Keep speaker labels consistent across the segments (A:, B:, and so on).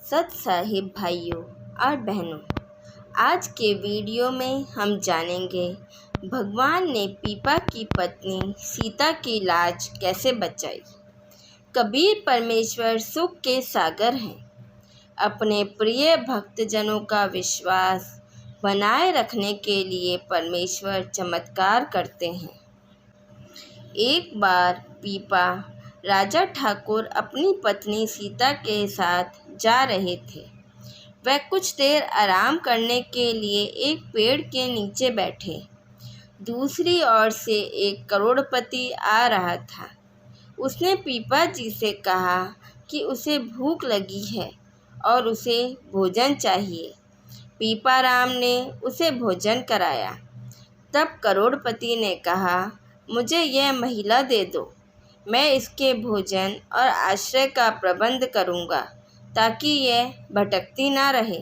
A: सत साहिब भाइयों और बहनों, आज के वीडियो में हम जानेंगे भगवान ने पीपा की पत्नी सीता की लाज कैसे बचाई। कबीर परमेश्वर सुख के सागर हैं। अपने प्रिय भक्तजनों का विश्वास बनाए रखने के लिए परमेश्वर चमत्कार करते हैं। एक बार पीपा राजा ठाकुर अपनी पत्नी सीता के साथ जा रहे थे। वह कुछ देर आराम करने के लिए एक पेड़ के नीचे बैठे। दूसरी ओर से एक करोड़पति आ रहा था। उसने पीपा जी से कहा कि उसे भूख लगी है और उसे भोजन चाहिए। पीपा राम ने उसे भोजन कराया। तब करोड़पति ने कहा, मुझे यह महिला दे दो, मैं इसके भोजन और आश्रय का प्रबंध करूँगा ताकि यह भटकती ना रहे।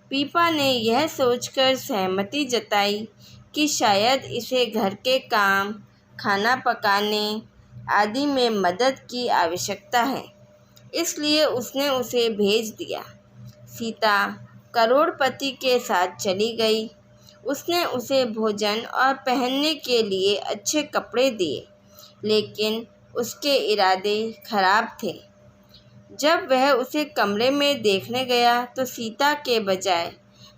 A: पीपा ने यह सोचकर सहमति जताई कि शायद इसे घर के काम, खाना पकाने आदि में मदद की आवश्यकता है, इसलिए उसने उसे भेज दिया। सीता करोड़पति के साथ चली गई। उसने उसे भोजन और पहनने के लिए अच्छे कपड़े दिए, लेकिन उसके इरादे खराब थे। जब वह उसे कमरे में देखने गया तो सीता के बजाय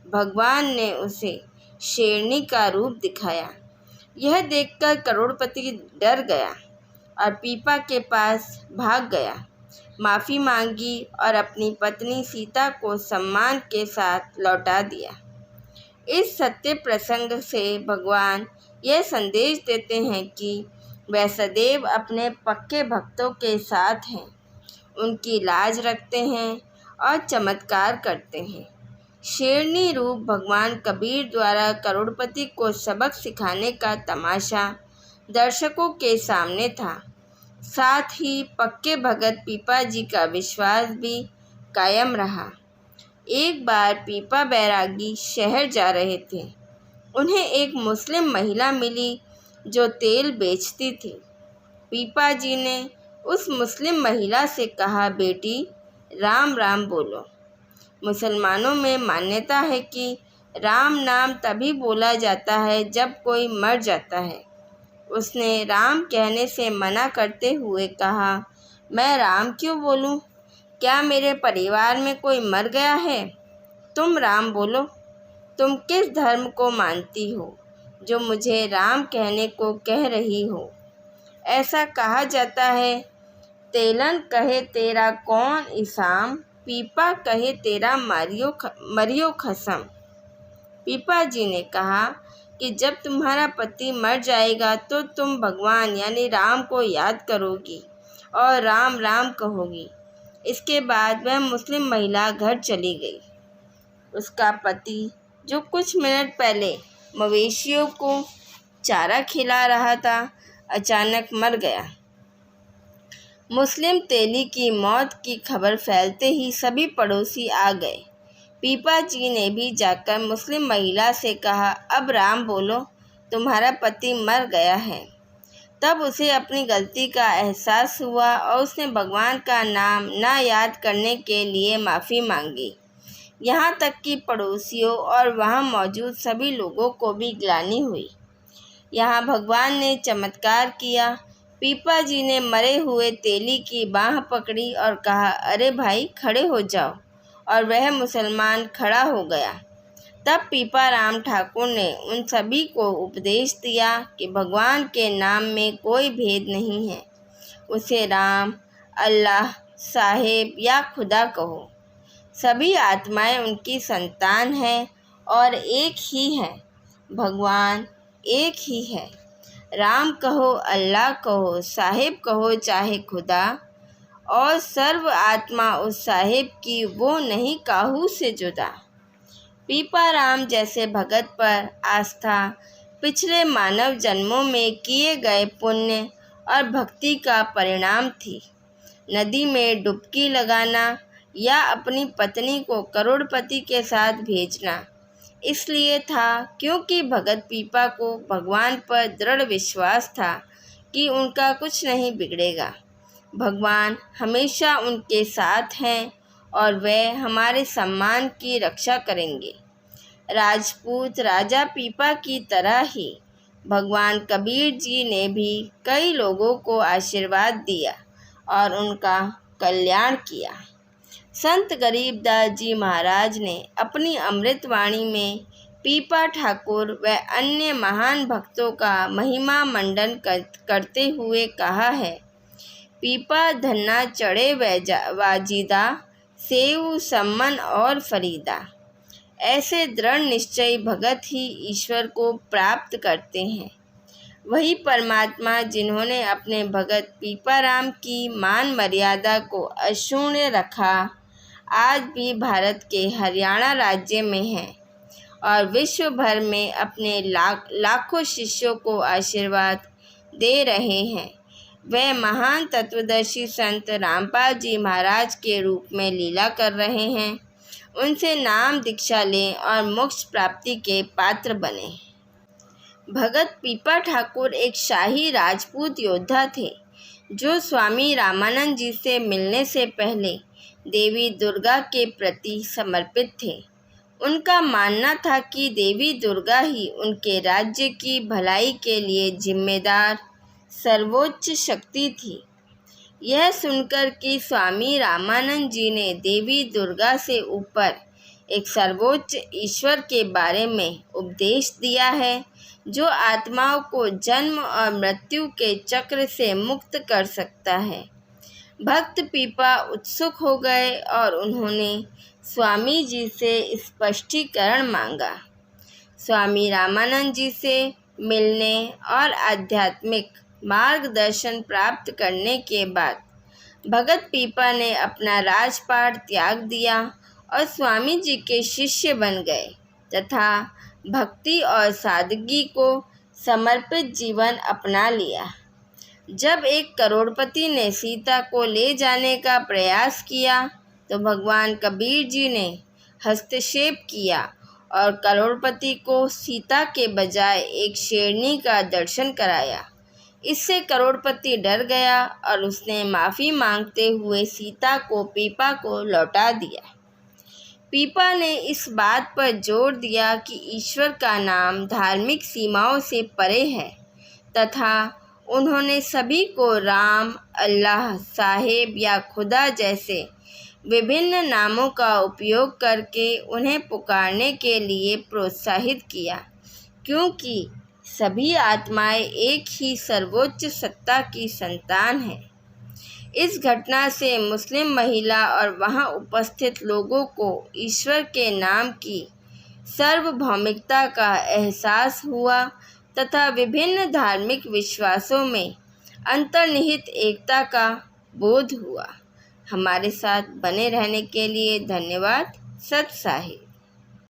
A: भगवान ने उसे शेरनी का रूप दिखाया। यह देखकर करोड़पति डर गया और पीपा के पास भाग गया, माफ़ी मांगी और अपनी पत्नी सीता को सम्मान के साथ लौटा दिया। इस सत्य प्रसंग से भगवान यह संदेश देते हैं कि वह सदैव अपने पक्के भक्तों के साथ हैं, उनकी लाज रखते हैं और चमत्कार करते हैं। शेरनी रूप भगवान कबीर द्वारा करोड़पति को सबक सिखाने का तमाशा दर्शकों के सामने था। साथ ही पक्के भगत पीपा जी का विश्वास भी कायम रहा। एक बार पीपा बैरागी शहर जा रहे थे। उन्हें एक मुस्लिम महिला मिली जो तेल बेचती थी। पीपा जी ने उस मुस्लिम महिला से कहा, बेटी राम राम बोलो। मुसलमानों में मान्यता है कि राम नाम तभी बोला जाता है जब कोई मर जाता है। उसने राम कहने से मना करते हुए कहा, मैं राम क्यों बोलूं? क्या मेरे परिवार में कोई मर गया है? तुम राम बोलो। तुम किस धर्म को मानती हो जो मुझे राम कहने को कह रही हो? ऐसा कहा जाता है, तेलन कहे तेरा कौन इसाम, पीपा कहे तेरा मरियो खसम। पीपा जी ने कहा कि जब तुम्हारा पति मर जाएगा तो तुम भगवान यानी राम को याद करोगी और राम राम कहोगी। इसके बाद वह मुस्लिम महिला घर चली गई। उसका पति, जो कुछ मिनट पहले मवेशियों को चारा खिला रहा था, अचानक मर गया। मुस्लिम तेली की मौत की खबर फैलते ही सभी पड़ोसी आ गए। पीपा जी ने भी जाकर मुस्लिम महिला से कहा, अब राम बोलो, तुम्हारा पति मर गया है। तब उसे अपनी गलती का एहसास हुआ और उसने भगवान का नाम ना याद करने के लिए माफ़ी मांगी। यहाँ तक कि पड़ोसियों और वहाँ मौजूद सभी लोगों को भी ग्लानि हुई। यहाँ भगवान ने चमत्कार किया। पीपा जी ने मरे हुए तेली की बाँह पकड़ी और कहा, अरे भाई खड़े हो जाओ, और वह मुसलमान खड़ा हो गया। तब पीपा राम ठाकुर ने उन सभी को उपदेश दिया कि भगवान के नाम में कोई भेद नहीं है। उसे राम, अल्लाह, साहेब या खुदा कहो। सभी आत्माएं उनकी संतान हैं और एक ही हैं। भगवान एक ही है। राम कहो, अल्लाह कहो, साहेब कहो चाहे खुदा, और सर्व आत्मा उस साहेब की वो नहीं काहू से जुदा। पीपा राम जैसे भगत पर आस्था पिछले मानव जन्मों में किए गए पुण्य और भक्ति का परिणाम थी। नदी में डुबकी लगाना या अपनी पत्नी को करोड़पति के साथ भेजना इसलिए था क्योंकि भगत पीपा को भगवान पर दृढ़ विश्वास था कि उनका कुछ नहीं बिगड़ेगा। भगवान हमेशा उनके साथ हैं और वह हमारे सम्मान की रक्षा करेंगे। राजपूत राजा पीपा की तरह ही भगवान कबीर जी ने भी कई लोगों को आशीर्वाद दिया और उनका कल्याण किया। संत गरीबदास जी महाराज ने अपनी अमृतवाणी में पीपा ठाकुर व अन्य महान भक्तों का महिमा मंडन करते हुए कहा है, पीपा धन्ना चढ़े वाजिदा, सेऊ सम्मन और फरीदा। ऐसे दृढ़ निश्चयी भगत ही ईश्वर को प्राप्त करते हैं। वही परमात्मा जिन्होंने अपने भगत पीपाराम की मान मर्यादा को अक्षुण्ण रखा, आज भी भारत के हरियाणा राज्य में हैं और विश्व भर में अपने लाखों शिष्यों को आशीर्वाद दे रहे हैं। वह महान तत्वदर्शी संत रामपाल जी महाराज के रूप में लीला कर रहे हैं। उनसे नाम दीक्षा लें और मोक्ष प्राप्ति के पात्र बने। भगत पीपा ठाकुर एक शाही राजपूत योद्धा थे जो स्वामी रामानंद जी से मिलने से पहले देवी दुर्गा के प्रति समर्पित थे। उनका मानना था कि देवी दुर्गा ही उनके राज्य की भलाई के लिए जिम्मेदार सर्वोच्च शक्ति थी। यह सुनकर कि स्वामी रामानंद जी ने देवी दुर्गा से ऊपर एक सर्वोच्च ईश्वर के बारे में उपदेश दिया है जो आत्माओं को जन्म और मृत्यु के चक्र से मुक्त कर सकता है, भक्त पीपा उत्सुक हो गए और उन्होंने स्वामी जी से स्पष्टीकरण मांगा। स्वामी रामानंद जी से मिलने और आध्यात्मिक मार्गदर्शन प्राप्त करने के बाद भगत पीपा ने अपना राजपाट त्याग दिया और स्वामी जी के शिष्य बन गए तथा भक्ति और सादगी को समर्पित जीवन अपना लिया। जब एक करोड़पति ने सीता को ले जाने का प्रयास किया तो भगवान कबीर जी ने हस्तक्षेप किया और करोड़पति को सीता के बजाय एक शेरनी का दर्शन कराया। इससे करोड़पति डर गया और उसने माफ़ी मांगते हुए सीता को पीपा को लौटा दिया। पीपा ने इस बात पर जोर दिया कि ईश्वर का नाम धार्मिक सीमाओं से परे है तथा उन्होंने सभी को राम, अल्लाह, साहेब या खुदा जैसे विभिन्न नामों का उपयोग करके उन्हें पुकारने के लिए प्रोत्साहित किया, क्योंकि सभी आत्माएं एक ही सर्वोच्च सत्ता की संतान हैं। इस घटना से मुस्लिम महिला और वहां उपस्थित लोगों को ईश्वर के नाम की सार्वभौमिकता का एहसास हुआ तथा विभिन्न धार्मिक विश्वासों में अंतर्निहित एकता का बोध हुआ। हमारे साथ बने रहने के लिए धन्यवाद। सत साहिब।